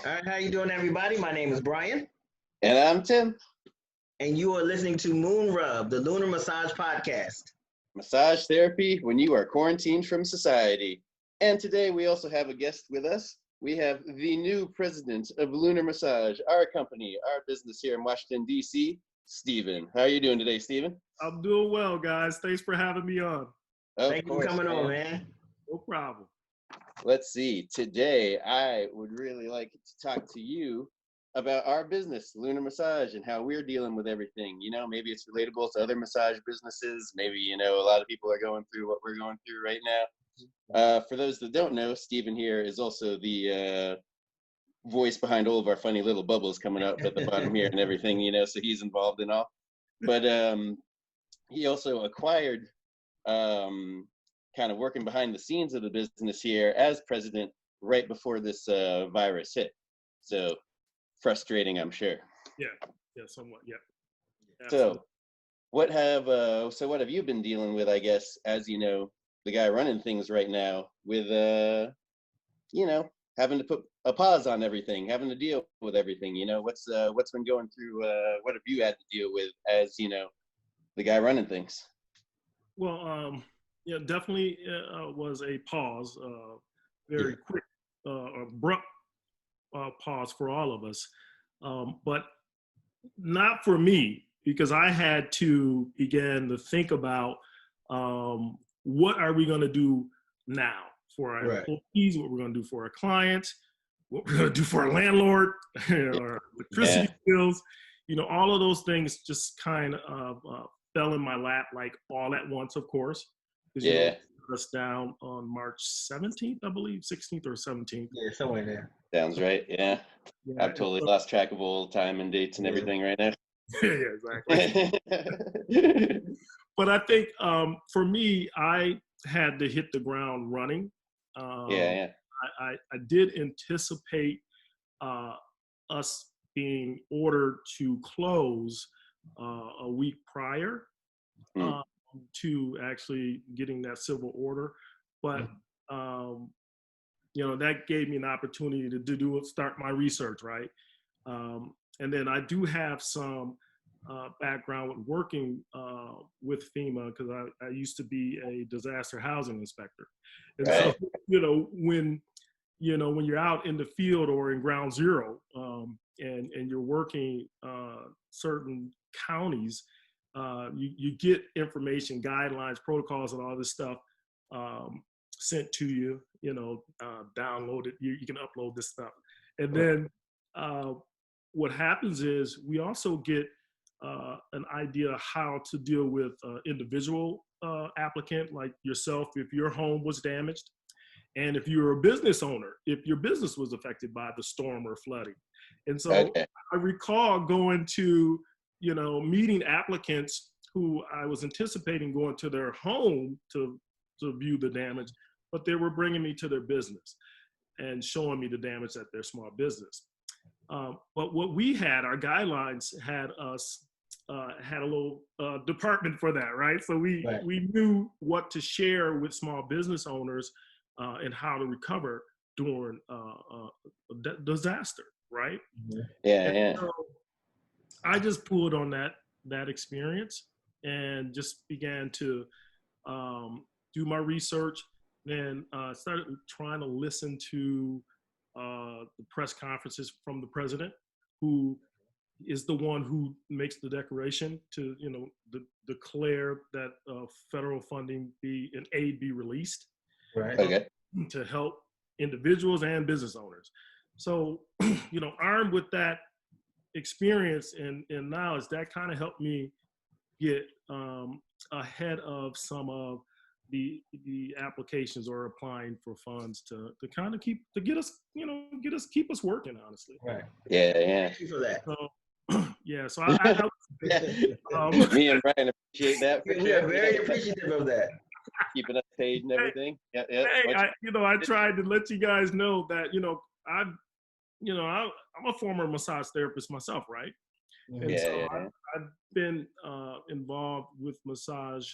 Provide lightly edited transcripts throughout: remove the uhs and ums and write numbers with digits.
All right, how you doing, everybody? My name is Brian, And I'm Tim. and you are listening to Moon Rub, the Lunar Massage Podcast. Massage therapy when you are quarantined from society. And today we also have a guest with us. We have the new president of Lunar Massage, our company, our business here in Washington, D.C., Steven. How are you doing today, Steven? I'm doing well, guys. Thanks for having me on. Thank you for coming on, man. No problem. Let's see. Today, I would really like to talk to you about our business, Lunar Massage, and how we're dealing with everything. You know, maybe it's relatable to other massage businesses. Maybe, you know, a lot of people are going through what we're going through right now. For those that don't know, Steven here is also the voice behind all of our funny little bubbles coming up at the bottom here and everything, you know, so he's involved in all. But he also acquired kind of working behind the scenes of the business here as president right before this virus hit. So frustrating, I'm sure. Yeah, somewhat. Yeah. Absolutely. So what have you been dealing with, I guess, as you know, the guy running things right now with you know, having to put a pause on everything, having to deal with everything, you know, what's been going through, what have you had to deal with as, you know, the guy running things? Well, yeah, definitely was a pause, very quick, abrupt pause for all of us, but not for me, because I had to begin to think about what are we going to do now for our employees, what we're going to do for our clients, what we're going to do for our landlord, our electricity bills, you know, all of those things just kind of fell in my lap like all at once, of course. You know, us down on March 17th, I believe, 16th or 17th. Yeah, somewhere there. Sounds right. Yeah. I've totally lost track of all time and dates and everything right now. Yeah, exactly. But I think for me, I had to hit the ground running. I did anticipate us being ordered to close a week prior to actually getting that civil order, but you know, that gave me an opportunity to start my research, right? And then I do have some background with working with FEMA, because I used to be a disaster housing inspector. And so, you know, when you're out in the field or in ground zero, and you're working certain counties, you get information, guidelines, protocols, and all this stuff sent to you, you know, downloaded. You can upload this stuff. And then what happens is we also get an idea how to deal with individual applicant like yourself if your home was damaged, and if you're a business owner, if your business was affected by the storm or flooding. And so I recall going to, you know, meeting applicants who I was anticipating going to their home to view the damage, but they were bringing me to their business and showing me the damage at their small business. But what we had, our guidelines had us, had a little department for that, right? So we knew what to share with small business owners and how to recover during a disaster, right? So I just pulled on that experience and just began to do my research, and started trying to listen to the press conferences from the president, who is the one who makes the declaration to, you know, declare that federal funding and aid be released to help individuals and business owners. So, you know, armed with that experience and knowledge, that kind of helped me get ahead of some of the applications or applying for funds to kind of keep us working, honestly. Right. Yeah. Thank you for that. So I me and Brian appreciate that. We are very appreciative of that. Keeping us paid and everything. Hey, I tried to let you guys know that, you know, I'm a former massage therapist myself, right? And so I've been involved with massage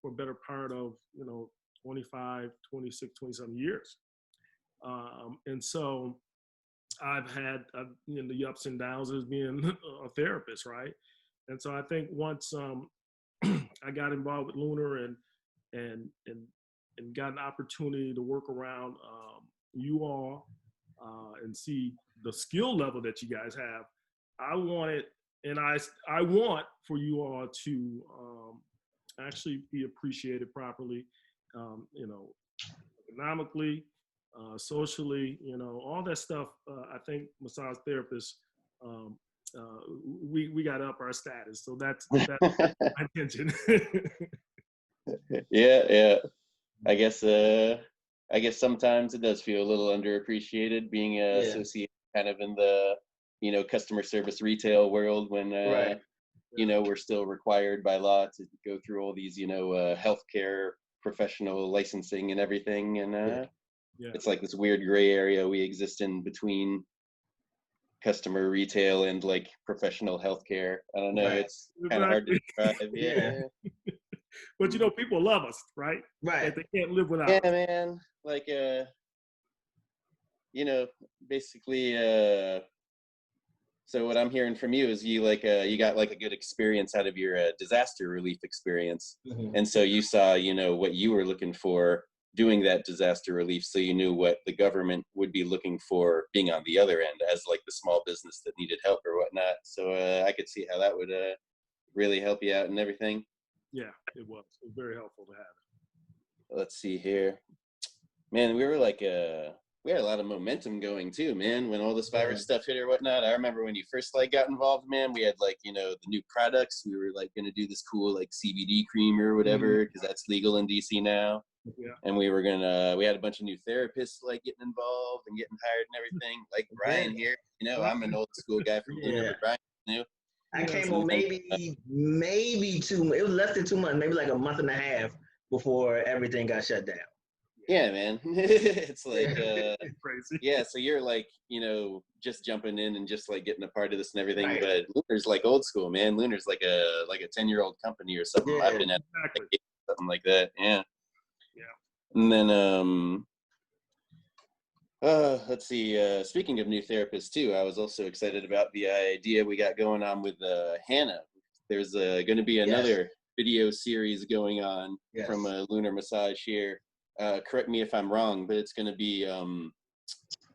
for a better part of, you know, 25, 26, 27 years. And so I've had the ups and downs as being a therapist, right? And so I think once I got involved with Lunar and got an opportunity to work around you all and see the skill level that you guys have, I wanted, and I want for you all to actually be appreciated properly, economically, socially, all that stuff. I think massage therapists, we got to up our status. So that's my intention. Yeah. I guess sometimes it does feel a little underappreciated being associated kind of in the, customer service retail world when, right. We're still required by law to go through all these, healthcare professional licensing and everything. And it's like this weird gray area we exist in between customer retail and like professional healthcare. I don't know. Right. It's kind of hard to describe. Yeah. But people love us, right? Right. Like they can't live without us. Yeah, man. Like basically so what I'm hearing from you is you got like a good experience out of your disaster relief experience. Mm-hmm. And so you saw, what you were looking for doing that disaster relief, so you knew what the government would be looking for being on the other end as like the small business that needed help or whatnot. So I could see how that would really help you out and everything. Yeah, it was very helpful to have it. Let's see here, man. We were we had a lot of momentum going too, man, when all this virus stuff hit or whatnot. I remember when you first got involved, man, we had the new products. We were going to do this cool CBD cream or whatever, because that's legal in DC now. Yeah. And we had a bunch of new therapists getting involved and getting hired and everything. Like Brian here, I'm an old school guy from Lunar, but Brian new. I came on maybe 2. It was less than 2 months, maybe like a month and a half before everything got shut down. Yeah, man. It's crazy. Yeah, so you're just jumping in and just getting a part of this and everything. Right. But Lunar's old school, man. Lunar's like a 10-year-old company or something. Yeah, I've been at something like that. Yeah. Yeah. And then let's see, speaking of new therapists too, I was also excited about the idea we got going on with Hannah. There's going to be another video series going on from Lunar Massage here. Correct me if I'm wrong, but it's going to be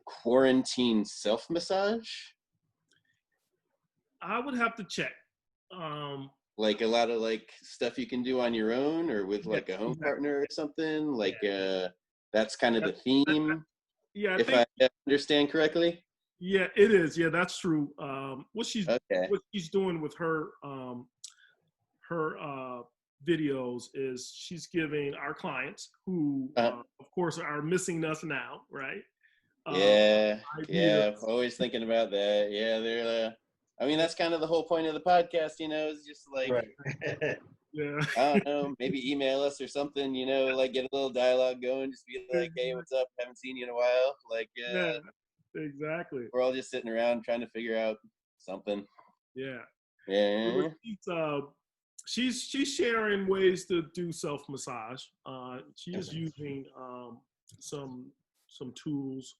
quarantine self-massage. I would have to check. Like a lot of stuff you can do on your own or with a home partner or something. That's kind of the theme. Yeah, if I understand correctly. Yeah, it is. Yeah, that's true. What she's doing with her videos is she's giving our clients who, of course, are missing us now, right? Always thinking about that. Yeah, they're. That's kind of the whole point of the podcast, is just yeah. I don't know, maybe email us or something, get a little dialogue going, just be like, hey, what's up? Haven't seen you in a while. Yeah, exactly. We're all just sitting around trying to figure out something. Yeah. Yeah. She's sharing ways to do self-massage. She is using some tools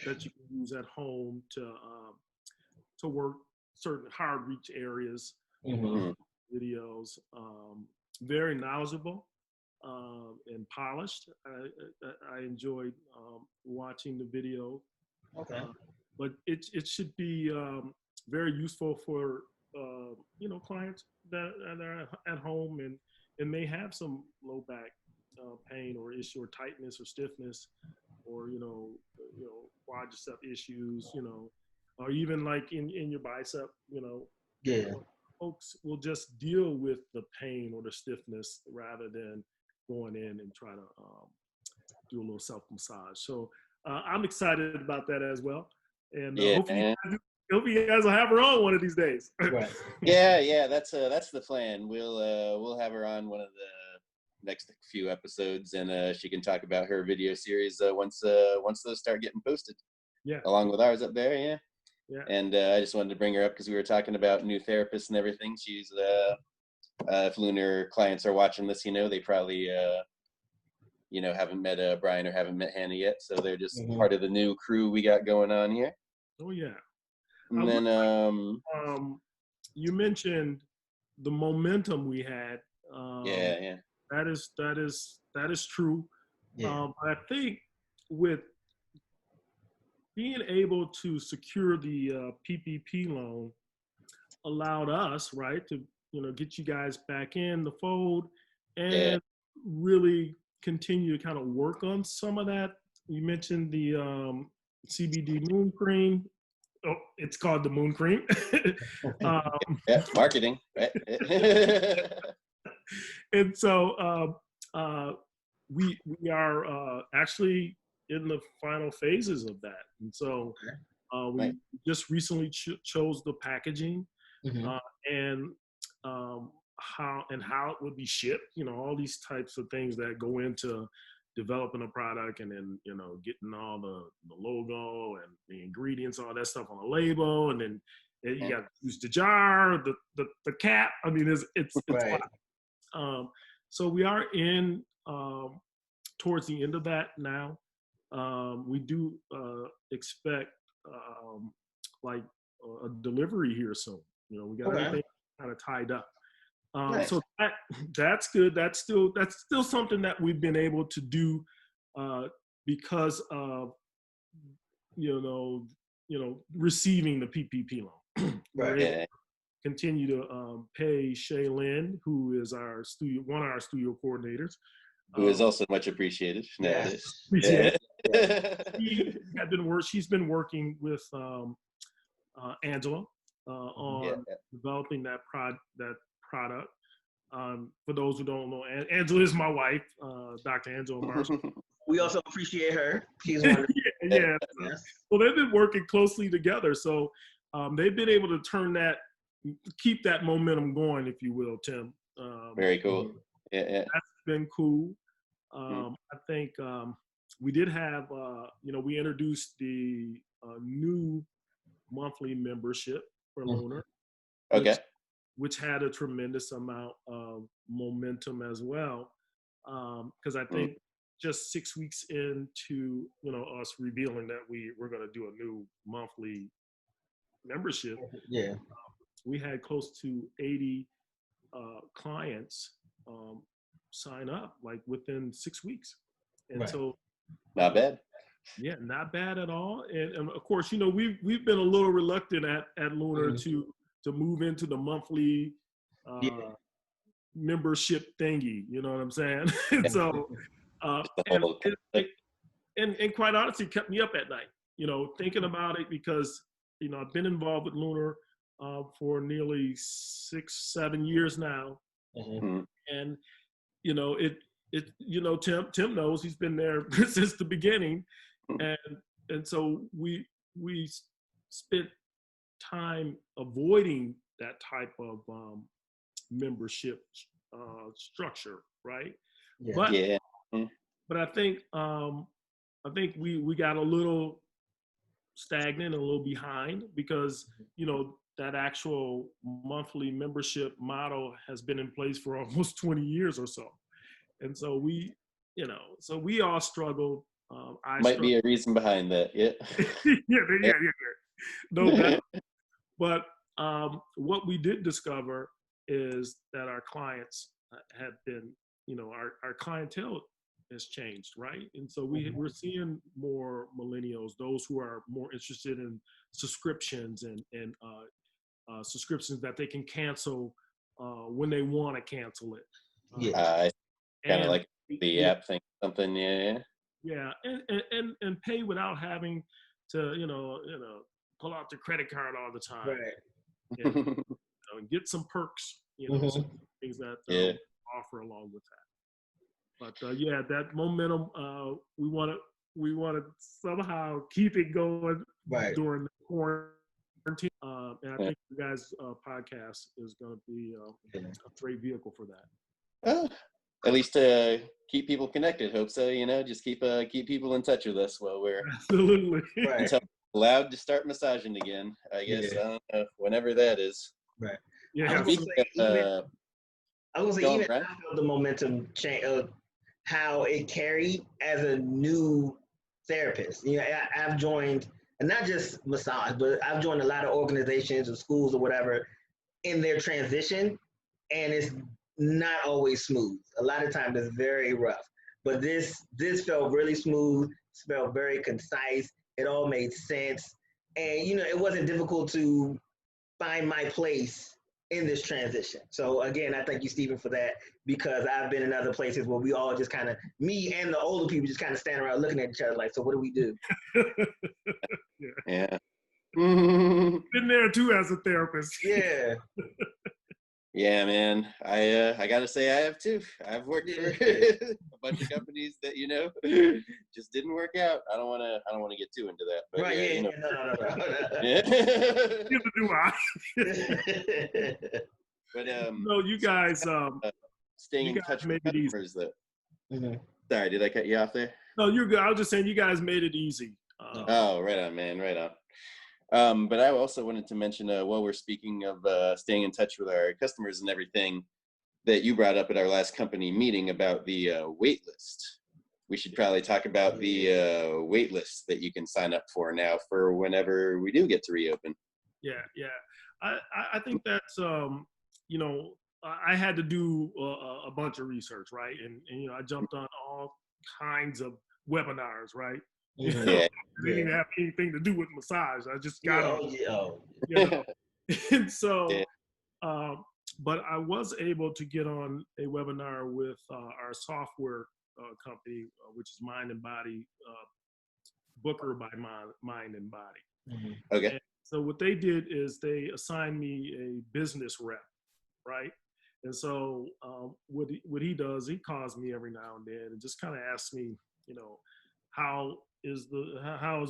that you can use at home to work certain hard reach areas. Mm-hmm. Videos, very knowledgeable and polished. I enjoyed watching the video. Okay. But it should be very useful for clients that are at home and may have some low back pain or issue or tightness or stiffness or quadricep issues, or even in your bicep, folks will just deal with the pain or the stiffness rather than going in and try to do a little self-massage. So I'm excited about that as well. And hopefully you guys will have her on one of these days. Right. Yeah, that's the plan. We'll have her on one of the next few episodes, and she can talk about her video series once those start getting posted. Yeah. Along with ours up there, yeah. Yeah. And I just wanted to bring her up because we were talking about new therapists and everything. She's if Lunar clients are watching this, they probably haven't met Brian or haven't met Hannah yet, so they're just part of the new crew we got going on here. Oh yeah. And then you mentioned the momentum we had. Yeah. That is true. Yeah. But I think with being able to secure the PPP loan allowed us, right, to get you guys back in the fold and really continue to kind of work on some of that. You mentioned the CBD moon cream. Oh, it's called the moon cream. Marketing, right? And so we are actually in the final phases of that. And so we just recently chose the packaging and how it would be shipped. All these types of things that go into developing a product, and then getting all the logo and the ingredients, all that stuff on the label, and then you got to use the jar, the cap. I mean, it's right. a lot. So we are in towards the end of that now. We do expect like a delivery here soon. We got everything kind of tied up. Nice. So that's good. That's still something that we've been able to do because of receiving the PPP loan. Right. Yeah. Continue to pay Shay Lynn, who is one of our studio coordinators, who is also much appreciated nowadays. Appreciate it. She's been working with Angela on developing that product. For those who don't know, Angela is my wife, Dr. Angela Marshall. We also appreciate her. She's wonderful. Yeah. Well, they've been working closely together, so they've been able to keep that momentum going, if you will, Tim. Very cool. Yeah. That's been cool. I think we did have, we introduced the new monthly membership for Lunar. Okay. Which had a tremendous amount of momentum as well. Because I think just 6 weeks into, us revealing that we're going to do a new monthly membership, we had close to 80 clients sign up like within 6 weeks. And so not bad. Yeah, not bad at all. And of course, we've been a little reluctant at Lunar to move into the monthly membership thingy. You know what I'm saying? And so, and quite honestly, kept me up at night. Thinking about it, because I've been involved with Lunar for nearly 6-7 years now, and Tim knows, he's been there since the beginning, and so we spent time avoiding that type of membership structure, right? But I think we got a little stagnant, a little behind, because that actual monthly membership model has been in place for almost 20 years or so, and so we all struggled. Might be a reason behind that. Yeah. No doubt. But what we did discover is that our clients have been, our clientele has changed, right? And so we're seeing more millennials, those who are more interested in subscriptions and subscriptions that they can cancel when they want to cancel it. Kind of like the app thing, something. Yeah, and pay without having to pull out the credit card all the time, right? And get some perks, some things that offer along with that. But that momentum, we want to somehow keep it going during the quarantine, and I think you guys' podcast is going to be a great vehicle for that. At least keep people connected. Hope so. Just keep people in touch with us while we're absolutely allowed to start massaging again. I guess I don't know, whenever that is. Right. Yeah. I was gonna say even after the momentum change, how it carried as a new therapist. You know, I've joined, and not just massage, but I've joined a lot of organizations or schools or whatever in their transition, and it's not always smooth. A lot of times it's very rough. But this felt really smooth. It felt very concise. It all made sense, and it wasn't difficult to find my place in this transition. So again, I thank you, Stephen, for that, because I've been in other places where we all just kind of, me and the older people, just kind of stand around looking at each other like, so what do we do? Yeah. Been there too as a therapist. Yeah. Yeah, man. I gotta say I have too. I've worked for a bunch of companies that just didn't work out. I don't wanna get too into that. But right. yeah, No. Neither do I. But no, you guys. Staying you in touch made with it easy. customers. Sorry, did I cut you off there? No, you're good. I was just saying you guys made it easy. Oh, right on, man. Right on. But I also wanted to mention, while we're speaking of staying in touch with our customers and everything, that you brought up at our last company meeting about the wait list. We should probably talk about the wait list that you can sign up for now for whenever we do get to reopen. Yeah. I think that's, I had to do a bunch of research, right? And I jumped on all kinds of webinars, right? Yeah. They didn't have anything to do with massage. I just got on. And so, but I was able to get on a webinar with our software company, which is Mind and Body, Booker by Mind and Body. Okay. And so what they did is they assigned me a business rep, right? And so what he does, he calls me every now and then and just kind of asks me, how is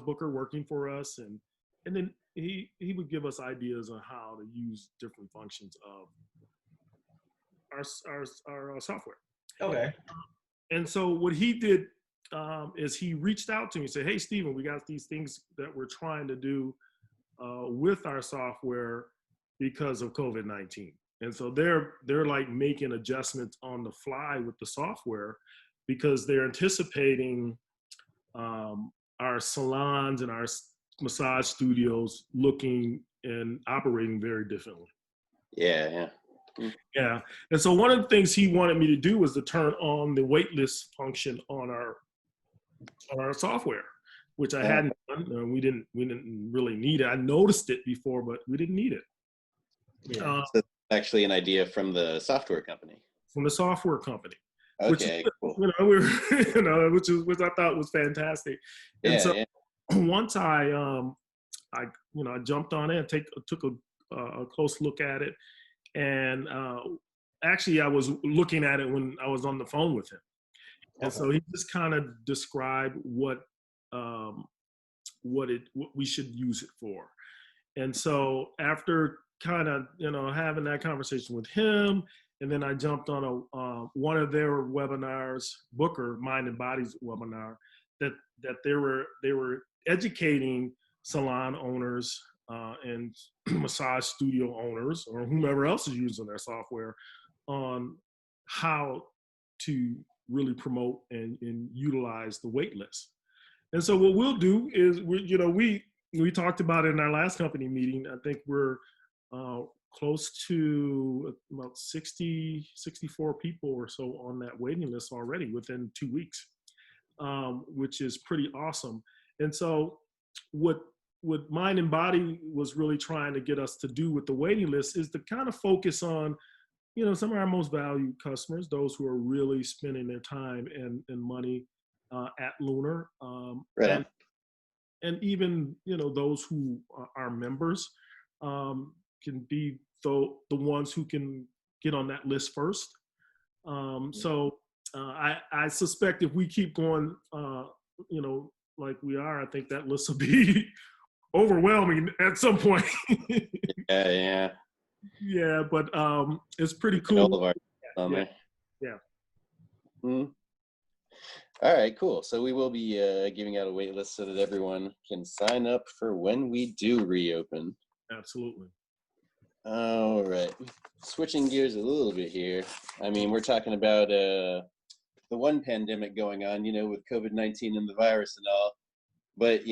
Booker working for us, and then he would give us ideas on how to use different functions of our software. Okay. And so what he did is he reached out to me and said, "Hey, Stephen, we got these things that we're trying to do with our software because of COVID-19." And so they're like making adjustments on the fly with the software because they're anticipating our salons and our massage studios looking and operating very differently. Yeah. Yeah. And so one of the things he wanted me to do was to turn on the waitlist function on our software, which I hadn't done. We didn't really need it. I noticed it before, but we didn't need it. Yeah. So that's actually an idea from the software company. From the software company. Okay, which, cool. Which I thought was fantastic. And so once I jumped on it and took a close look at it, and actually I was looking at it when I was on the phone with him, and so he just kind of described what we should use it for. And so after kind of having that conversation with him, and then I jumped on one of their webinars, Booker Mind and Body's webinar, that they were educating salon owners and massage studio owners or whomever else is using their software on how to really promote and utilize the wait list. And so what we'll do is we talked about it in our last company meeting. I think we're close to about 64 people or so on that waiting list already within 2 weeks, which is pretty awesome. And so what Mind and Body was really trying to get us to do with the waiting list is to kind of focus on, some of our most valued customers, those who are really spending their time and money at Lunar, and even, those who are members can be the ones who can get on that list first. So I suspect if we keep going, like we are, I think that list will be overwhelming at some point. Yeah. Yeah, but it's pretty cool. All of our there. Yeah. Mm-hmm. All right, cool. So we will be giving out a wait list so that everyone can sign up for when we do reopen. Absolutely. All right. Switching gears a little bit here. I mean, we're talking about the one pandemic going on, with COVID-19 and the virus and all. But,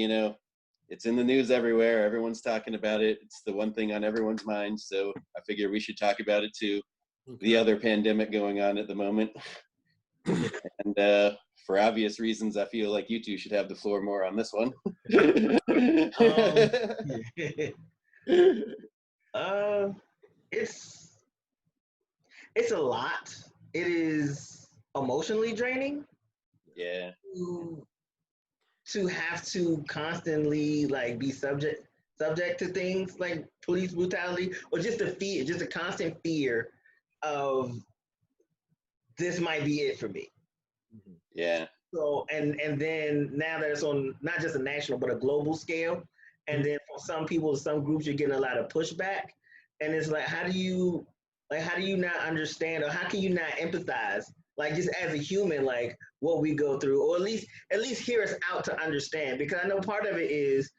it's in the news everywhere. Everyone's talking about it. It's the one thing on everyone's mind. So I figure we should talk about it too. Okay. The other pandemic going on at the moment. And for obvious reasons, I feel like you two should have the floor more on this one. It's a lot. It is emotionally draining. Yeah. To have to constantly like be subject to things like police brutality, or just a constant fear of this might be it for me. Yeah. So and then now that it's on not just a national but a global scale, and then for some people, some groups, you're getting a lot of pushback, and it's like, how do you not understand, or how can you not empathize, like just as a human, like what we go through, or at least hear us out to understand? Because I know part of it is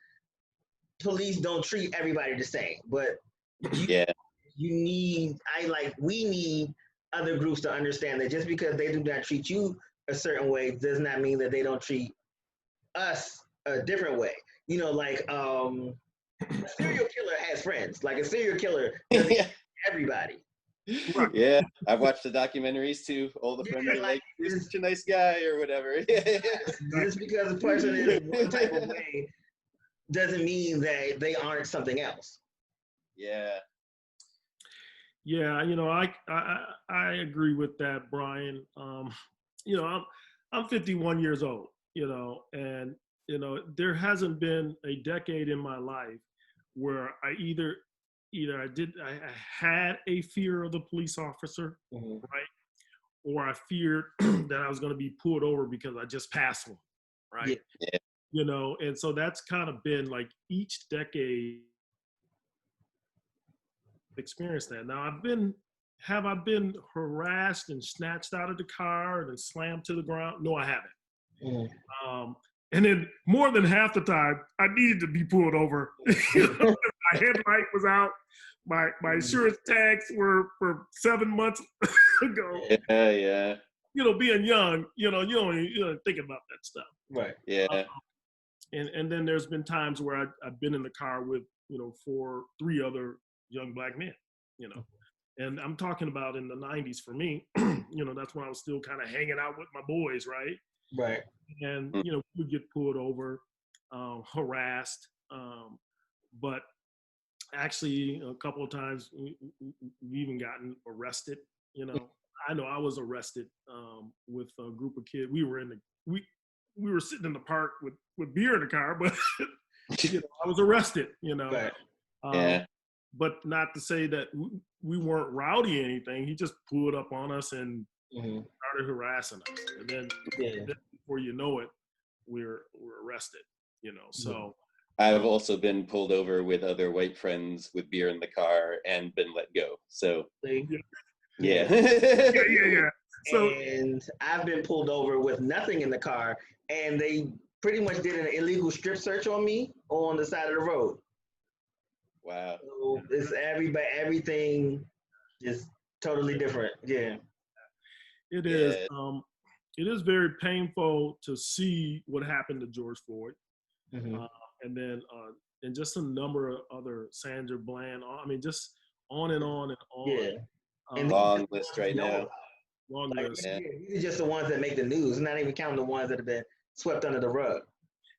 police don't treat everybody the same, but we need other groups to understand that just because they do not treat you a certain way does not mean that they don't treat us a different way. Like a serial killer has friends. Like a serial killer doesn't everybody. Yeah, I've watched the documentaries too. All the friends are like, "You're such a nice guy," or whatever. Just because a person is one type of way doesn't mean that they aren't something else. Yeah. Yeah, I agree with that, Brian. I'm 51 years old, and there hasn't been a decade in my life where I either I had a fear of the police officer, right, or I feared that I was going to be pulled over because I just passed one, right? Yeah. And so that's kind of been like each decade experienced that. Now have I been harassed and snatched out of the car and then slammed to the ground? No, I haven't. And then more than half the time, I needed to be pulled over. My headlight was out. My insurance tags were for 7 months ago. Yeah. Being young, you don't think about that stuff. Right. Yeah. And then there's been times where I've been in the car with 3 other young black men, and I'm talking about in the 90s for me. That's when I was still kind of hanging out with my boys, right? Right. And we would get pulled over, harassed, but actually a couple of times we've even gotten arrested. I know I was arrested with a group of kids. We were sitting in the park with beer in the car, but I was arrested. Right. Yeah. But not to say that we weren't rowdy or anything. He just pulled up on us and started harassing us, and then before you know it, we're arrested. So I've also been pulled over with other white friends with beer in the car and been let go. So yeah. So, and I've been pulled over with nothing in the car, and they pretty much did an illegal strip search on me on the side of the road. Wow. So it's everything is totally different. Yeah. It is. It is very painful to see what happened to George Floyd, and then and just a number of other, Sandra Bland. I mean, just on and on and on. Yeah. And long list right now. Long list. Yeah. These are just the ones that make the news, not even counting the ones that have been swept under the rug.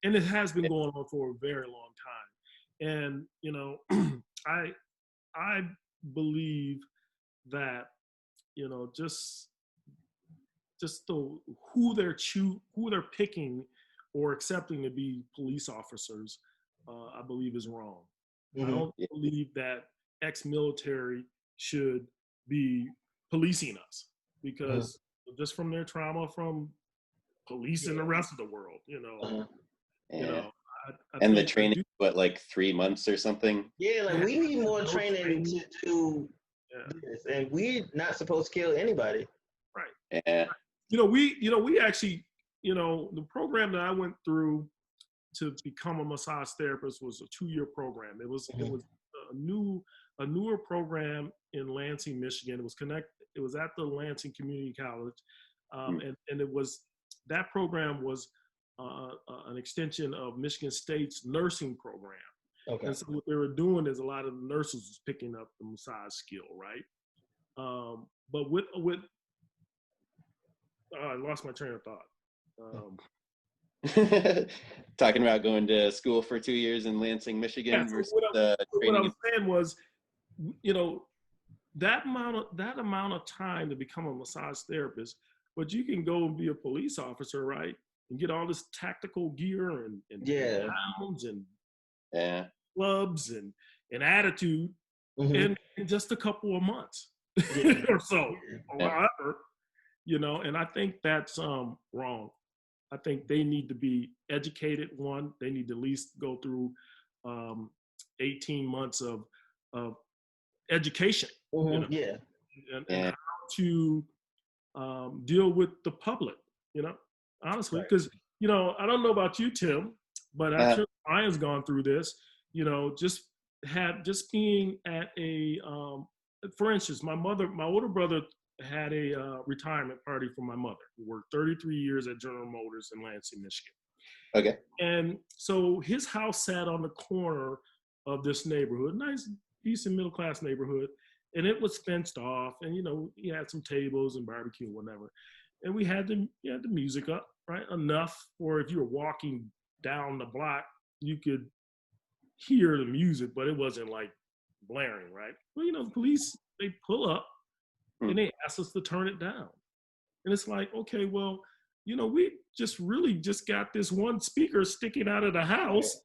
And it has been going on for a very long time. And I believe that just who they're picking or accepting to be police officers, I believe is wrong. I don't believe that ex-military should be policing us, because just from their trauma from policing the rest of the world, and the training, like 3 months or something? Yeah, like we need more training to do this, and we're not supposed to kill anybody. Right. Yeah. We actually, the program that I went through to become a massage therapist was a 2-year program. It was a newer program in Lansing, Michigan. It was at the Lansing Community College. And it was, that program was an extension of Michigan State's nursing program. Okay. And so what they were doing is a lot of the nurses was picking up the massage skill, right? But with I lost my train of thought. Talking about going to school for 2 years in Lansing, Michigan, So versus what I training. was saying was, that amount of time to become a massage therapist, but you can go and be a police officer, right? And get all this tactical gear and gowns and clubs and attitude in just a couple of months or so, or whatever, and I think that's wrong. I think they need to be educated. One, they need to at least go through 18 months of education, and how to deal with the public, honestly, because, I don't know about you, Tim, but I'm sure Ryan's gone through this, just being at a, for instance, my older brother had a retirement party for my mother, who worked 33 years at General Motors in Lansing, Michigan. Okay. And so his house sat on the corner of this neighborhood, nice, decent middle-class neighborhood, and it was fenced off, and he had some tables and barbecue and whatever, and we had the music up, right, enough for if you were walking down the block, you could hear the music, but it wasn't like blaring, right? Well, the police, they pull up and they ask us to turn it down, and it's like, okay, well, we just got this one speaker sticking out of the house.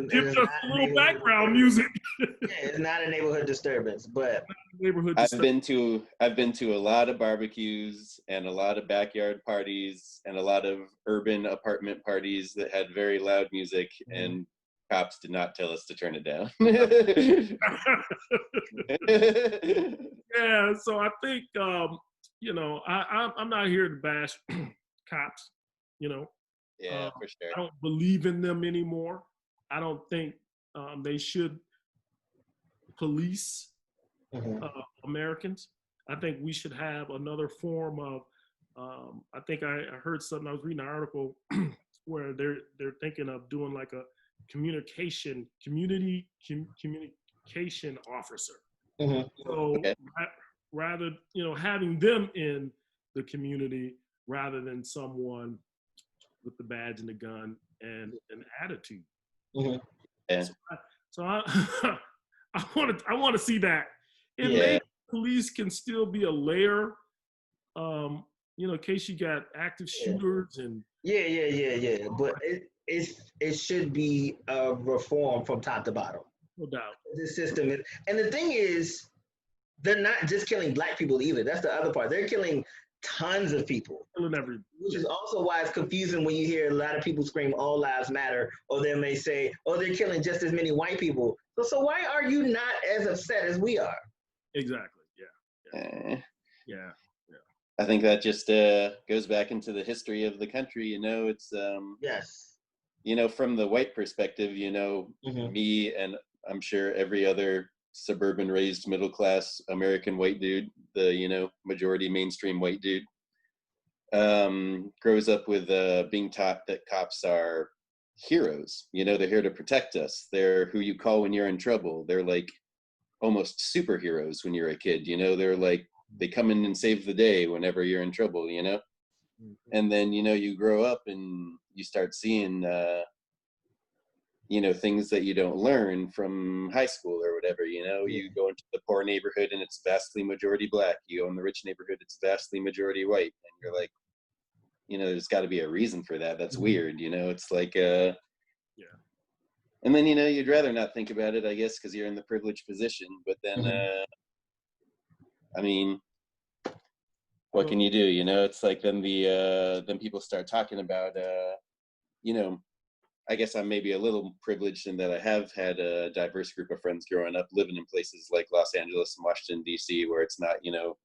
Gives us a little background music. It's not a neighborhood disturbance, but I've been to a lot of barbecues and a lot of backyard parties and a lot of urban apartment parties that had very loud music, and cops did not tell us to turn it down. Yeah, so I think I'm not here to bash cops, Yeah, for sure. I don't believe in them anymore. I don't think they should police Americans. I think we should have another form of, I think I heard something, I was reading an article where they're thinking of doing like a communication officer. So rather, having them in the community rather than someone with the badge and the gun and an attitude. So I want to see that. Maybe police can still be a layer, in case you got active shooters and. But it should be a reform from top to bottom. No doubt. The system is, and the thing is, they're not just killing Black people either. That's the other part. They're killing tons of people. Which is also why it's confusing when you hear a lot of people scream "All Lives Matter," or they may say, "Oh, they're killing just as many white people." So why are you not as upset as we are? Exactly. Yeah. I think that just goes back into the history of the country. It's from the white perspective. Me and I'm sure every other suburban raised middle class American white dude, the majority mainstream white dude, grows up with being taught that cops are heroes. They're here to protect us. They're who you call when you're in trouble. They're like almost superheroes when you're a kid. They're like, they come in and save the day whenever you're in trouble. And then you grow up and you start seeing things that you don't learn from high school or whatever. You go into the poor neighborhood and it's vastly majority Black. You go in the rich neighborhood, it's vastly majority white, and you're like, there's got to be a reason for that. That's weird. It's like and then you'd rather not think about it, I guess, because you're in the privileged position. But then I mean, what can you do? It's like then people start talking about I guess I'm maybe a little privileged in that I have had a diverse group of friends growing up, living in places like Los Angeles and Washington, D.C., where it's not,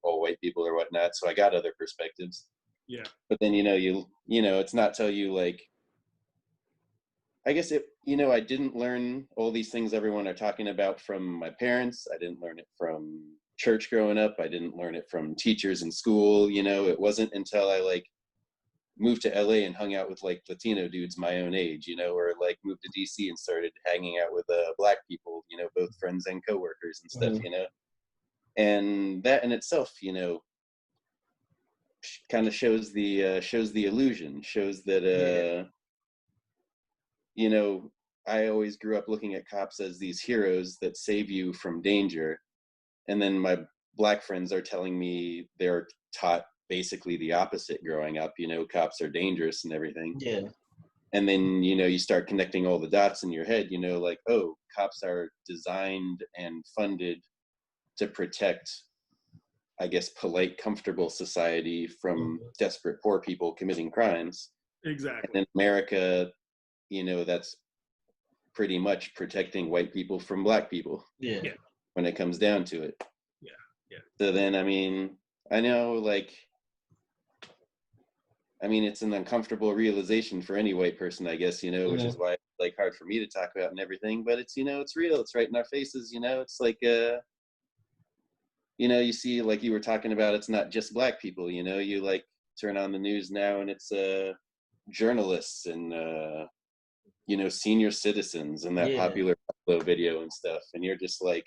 all white people or whatnot. So I got other perspectives. Yeah. But then, it's not till you like, I guess I didn't learn all these things everyone are talking about from my parents. I didn't learn it from church growing up. I didn't learn it from teachers in school. You know, it wasn't until I like moved to LA and hung out with like Latino dudes my own age, you know, or like moved to DC and started hanging out with Black people, you know, both friends and coworkers and stuff, you know. And that in itself, you know, kind of shows the illusion, shows that you know, I always grew up looking at cops as these heroes that save you from danger, and then my Black friends are telling me they're taught basically the opposite growing up. You know, cops are dangerous and everything. Yeah. And then, you know, you start connecting all the dots in your head, you know, like, oh, cops are designed and funded to protect, I guess, polite, comfortable society from desperate poor people committing crimes. Exactly. And in America, you know, that's pretty much protecting white people from Black people. Yeah. When it comes down to it. Yeah. Yeah. So then, I mean, I know, like, I mean, it's an uncomfortable realization for any white person, I guess, you know, which is why it's like hard for me to talk about and everything, but it's, you know, it's real. It's right in our faces, you know, it's like, you know, you see, like you were talking about, it's not just Black people, you know, you like turn on the news now and it's journalists and, you know, senior citizens and that popular Buffalo video and stuff. And you're just like,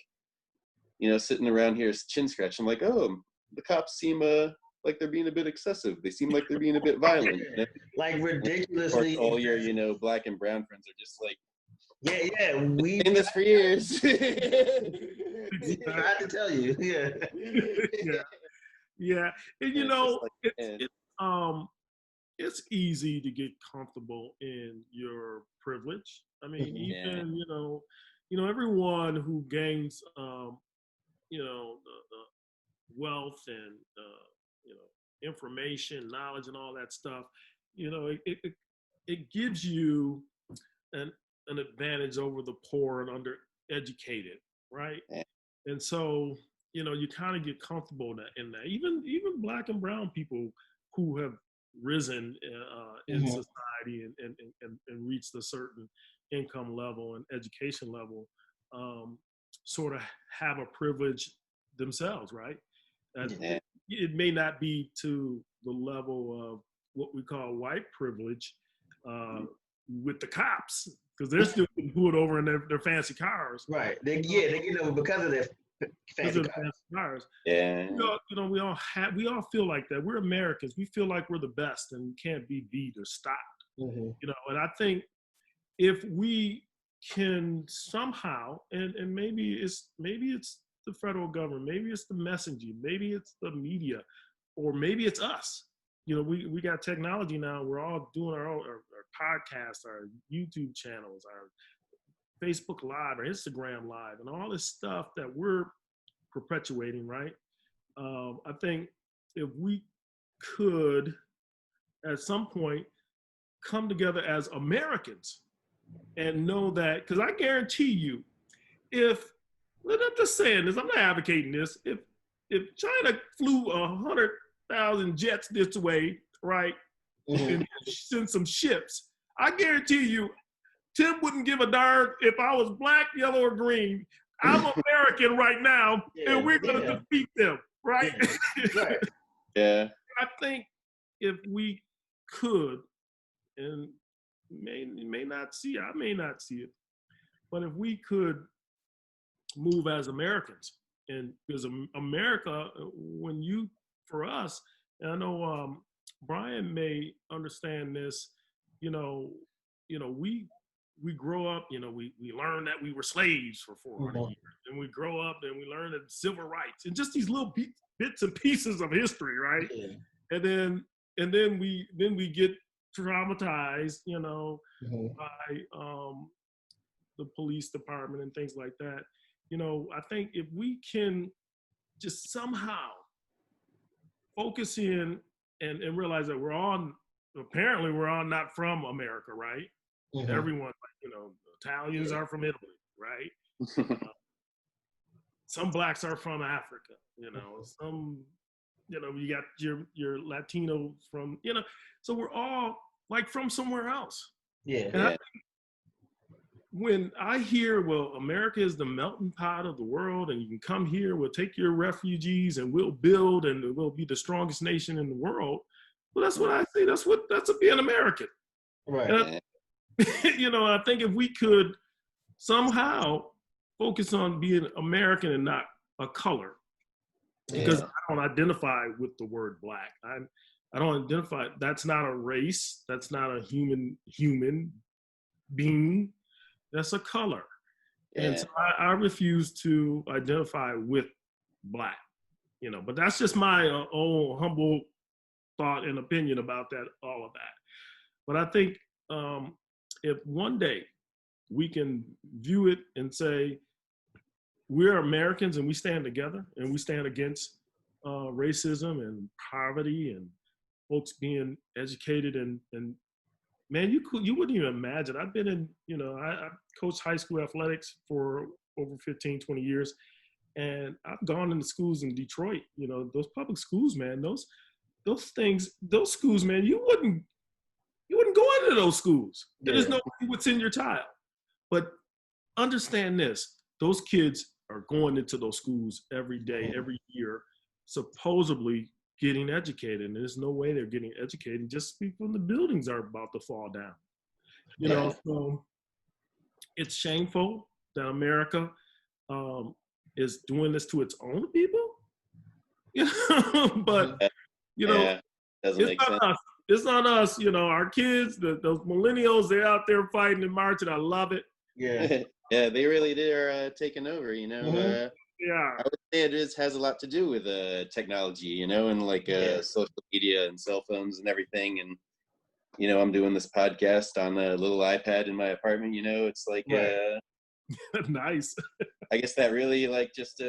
you know, sitting around here chin scratching, like, oh, the cops seem, like they're being a bit excessive. They seem like they're being a bit violent. You know? Like ridiculously. All your, you know, Black and brown friends are just like, we've been this for years. We tried to tell you. Yeah. And you know, it's easy to get comfortable in your privilege. I mean, even you know, everyone who gains you know, the wealth and you know, information, knowledge, and all that stuff, you know, it gives you an advantage over the poor and undereducated, right? And so, you know, you kind of get comfortable in that. Even Black and brown people who have risen in society and reached a certain income level and education level, sort of have a privilege themselves, right? It may not be to the level of what we call white privilege with the cops, because they're still getting pulled over in their fancy cars. Right. They get over because of their fancy cars. Yeah. You know, we all feel like that. We're Americans. We feel like we're the best and can't be beat or stopped. You know, and I think if we can somehow, and maybe it's the federal government, maybe it's the messenger, maybe it's the media, or maybe it's us. You know, we got technology now. We're all doing our own our podcasts, our YouTube channels, our Facebook Live, our Instagram Live, and all this stuff that we're perpetuating, right? I think if we could, at some point, come together as Americans and know that, because I guarantee you, I'm just saying this, I'm not advocating this. If China flew 100,000 jets this way, right, and send some ships, I guarantee you, Tim wouldn't give a darn if I was Black, yellow, or green. I'm American right now, and we're going to defeat them, right? Yeah. I think if we could, and you may not see it, I may not see it, but if we could move as Americans, and because America, for us, and I know Brian may understand this, you know, we grow up, you know, we learn that we were slaves for 400 years, and we grow up and we learn that civil rights and just these little bits and pieces of history, right? And then we get traumatized, you know, by the police department and things like that. You know, I think if we can just somehow focus in and realize that we're all not from America, right? Everyone, you know, Italians are from Italy, right? Some Blacks are from Africa, you know, some, you know, you got your Latino from, you know, so we're all like from somewhere else. And I think when I hear, well, America is the melting pot of the world, and you can come here, we'll take your refugees, and we'll build, and we'll be the strongest nation in the world. Well, that's what I say. That's being American. Right. And, I think if we could somehow focus on being American and not a color, because I don't identify with the word black. I don't identify. That's not a race. That's not a human being. That's a color. And so I refuse to identify with black, but that's just my own humble thought and opinion about all of that. But I think if one day we can view it and say, we're Americans and we stand together and we stand against racism and poverty and folks being educated and man, you wouldn't even imagine. I've been in, I coached high school athletics for over 15, 20 years. And I've gone into schools in Detroit, those public schools, man, those schools, man, you wouldn't go into those schools. There's no way what's in your child. But understand this, those kids are going into those schools every day, every year, supposedly getting educated, and there's no way they're getting educated just when the buildings are about to fall down. So it's shameful that America is doing this to its own people. But doesn't make sense. Us. It's not us. Our kids, those millennials, they're out there fighting and marching. I love it. Yeah. Yeah, they really are taking over. Yeah. I would say it has a lot to do with technology, and like social media and cell phones and everything. And, I'm doing this podcast on a little iPad in my apartment, it's like, nice. I guess that really just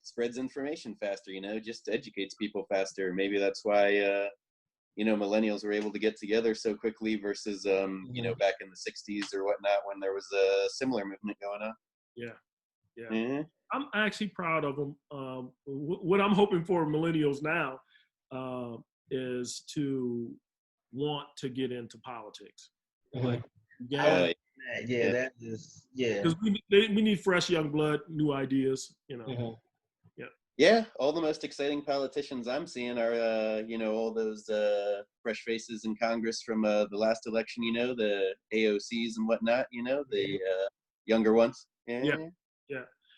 spreads information faster, just educates people faster. Maybe that's why, millennials were able to get together so quickly versus, back in the 60s or whatnot when there was a similar movement going on. Yeah. Mm-hmm. I'm actually proud of them. What I'm hoping for millennials now is to want to get into politics. That is, because we need fresh young blood, new ideas. Yeah, all the most exciting politicians I'm seeing are, all those fresh faces in Congress from the last election, the AOCs and whatnot, the younger ones. Yeah.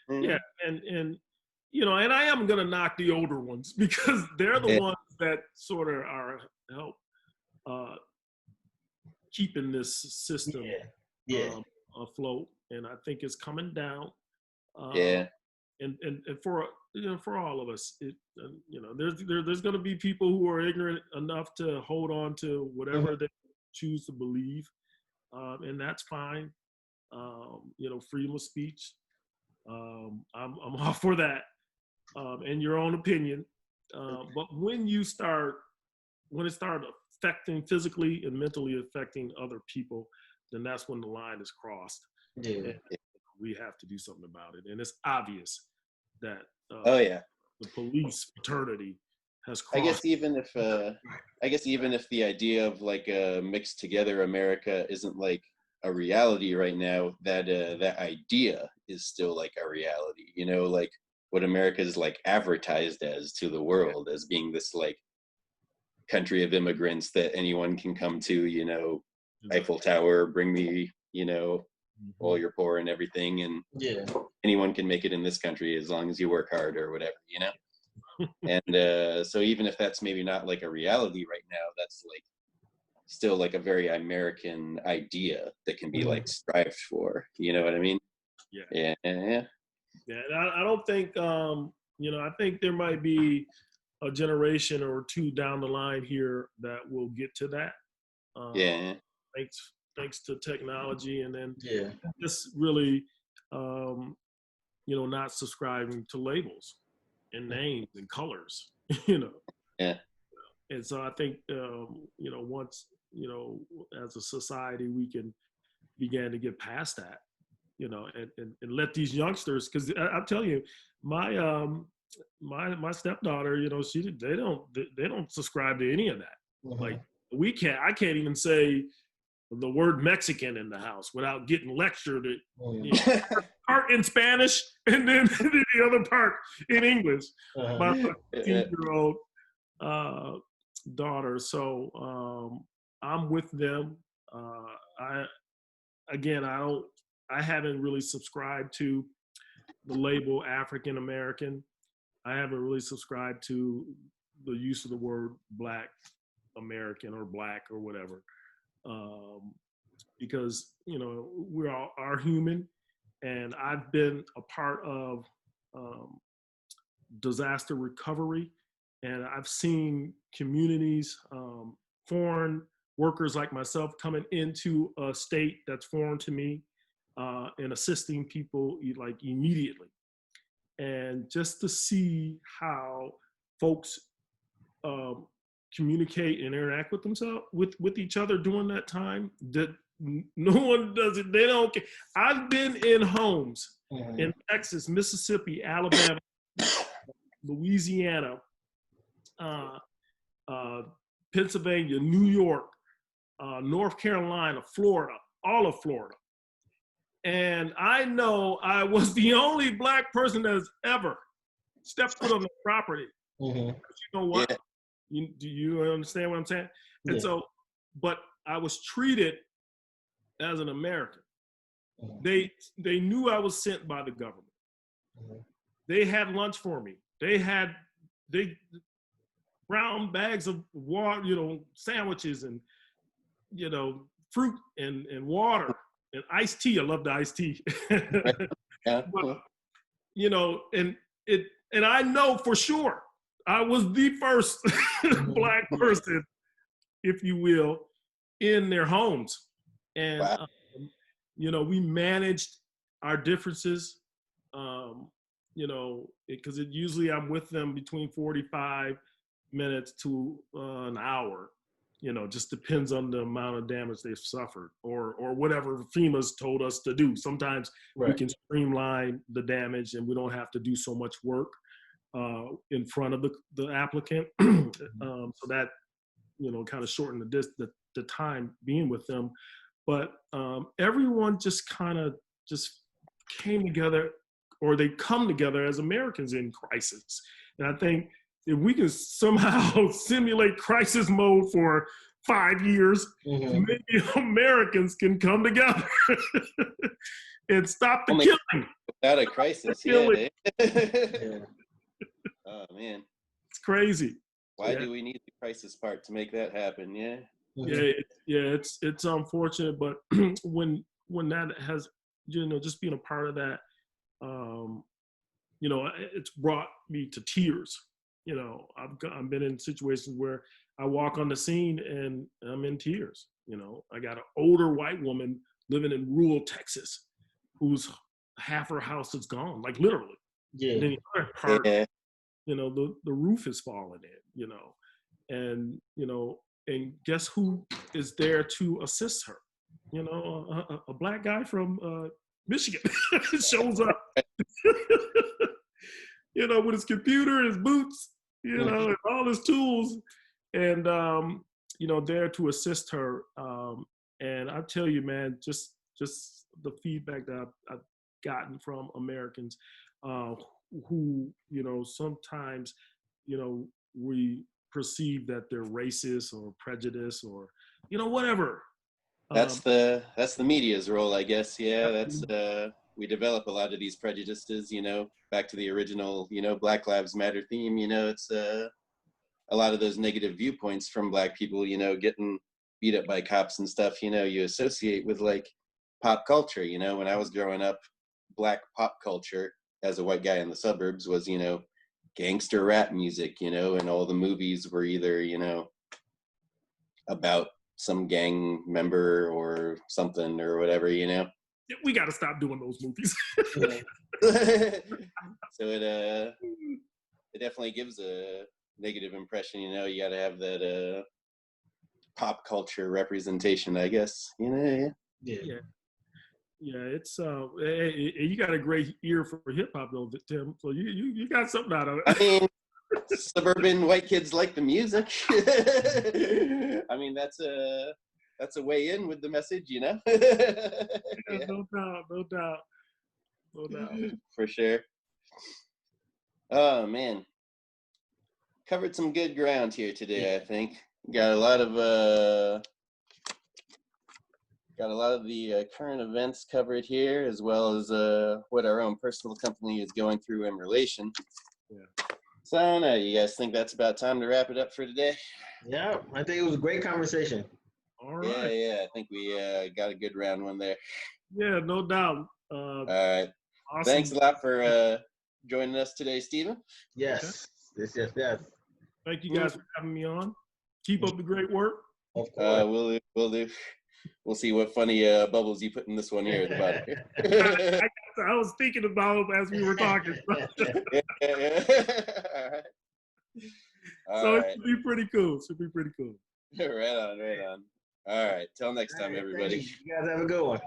And I am going to knock the older ones because they're the ones that sort of are help keeping this system afloat. And I think it's coming down. And for all of us, there's going to be people who are ignorant enough to hold on to whatever they choose to believe, and that's fine. Freedom of speech. I'm all for that, and your own opinion. But when it starts affecting physically and mentally affecting other people, then that's when the line is crossed. And we have to do something about it, and it's obvious that the police fraternity has crossed. I guess even if the idea of like a mixed together America isn't like a reality right now, that idea is still like a reality, like what America is like advertised as to the world as being this like country of immigrants that anyone can come to, Eiffel Tower, bring me, all your poor and everything, and anyone can make it in this country as long as you work hard or whatever, And so even if that's maybe not like a reality right now, that's like still like a very American idea that can be like strived for. You know what I mean? Yeah. And I don't think I think there might be a generation or two down the line here that will get to that. Thanks to technology, and then just really not subscribing to labels and names and colors. And so I think once as a society we can begin to get past that, and let these youngsters, because I'll tell you, my stepdaughter, they don't subscribe to any of that. Like I can't even say the word Mexican in the house without getting lectured. Part in Spanish and then the other part in English. My 15-year-old daughter. So I'm with them. I haven't really subscribed to the label African American. I haven't really subscribed to the use of the word Black American or Black or whatever, because we all are human, and I've been a part of disaster recovery, and I've seen communities, foreign workers like myself coming into a state that's foreign to me, and assisting people like immediately. And just to see how folks communicate and interact with themselves, with each other during that time, that no one does it. They don't care. I've been in homes in Texas, Mississippi, Alabama, Louisiana, Pennsylvania, New York, North Carolina, Florida, all of Florida. And I know I was the only Black person that's ever stepped foot on the property. You know what? Yeah. Do you understand what I'm saying? And yeah. So, but I was treated as an American. They knew I was sent by the government. They had lunch for me. They brown bags of water, sandwiches and, fruit and water and iced tea. I love the iced tea. Yeah. But, and I know for sure I was the first Black person, if you will, in their homes. And, wow. We managed our differences, because usually I'm with them between 45 minutes to an hour, just depends on the amount of damage they've suffered or whatever FEMA's told us to do. Sometimes we can streamline the damage and we don't have to do so much work in front of the applicant. So that, kind of shortened the time being with them. But everyone just kind of just came together, or they come together as Americans in crisis. And I think if we can somehow simulate crisis mode for 5 years, maybe Americans can come together and stop the killing. Without a crisis, yeah. Oh man, it's crazy. Why do we need the crisis part to make that happen? Yeah. It's unfortunate, but when that has, just being a part of that, it's brought me to tears. I've been in situations where I walk on the scene and I'm in tears. I got an older white woman living in rural Texas whose half her house is gone, like literally. Yeah. And then the other part, the roof is falling in, and, and guess who is there to assist her? A Black guy from Michigan shows up, with his computer, his boots, and all his tools, and, there to assist her. And I tell you, man, just the feedback that I've gotten from Americans who, sometimes, we perceive that they're racist or prejudiced or, whatever. That's the media's role, I guess. Yeah, that's we develop a lot of these prejudices, back to the original, Black Lives Matter theme, it's a lot of those negative viewpoints from Black people, getting beat up by cops and stuff, you associate with like pop culture. When I was growing up, Black pop culture as a white guy in the suburbs was, gangster rap music, and all the movies were either, about some gang member or something or whatever, We got to stop doing those movies. So it definitely gives a negative impression, you got to have that pop culture representation, I guess, Yeah. It's you got a great ear for hip hop though, Tim. So you got something out of it. I mean, suburban white kids like the music. I mean, that's that's a way in with the message, you know. Yeah, no doubt. For sure. Oh man, covered some good ground here today. I think got a lot of the current events covered here, as well as what our own personal company is going through in relation. Yeah. So I don't know. You guys think that's about time to wrap it up for today? Yeah, I think it was a great conversation. All right. Yeah. I think we got a good round one there. Yeah, no doubt. All right. Awesome. Thanks a lot for joining us today, Stephen. Yes. Okay. Yes. Thank you guys for having me on. Keep up the great work. Of course. We'll do. We'll see what funny bubbles you put in this one here at the bottom. I was thinking about them as we were talking. Yeah. So it should be pretty cool. Right on. All right. Till next time, everybody. You guys have a good one.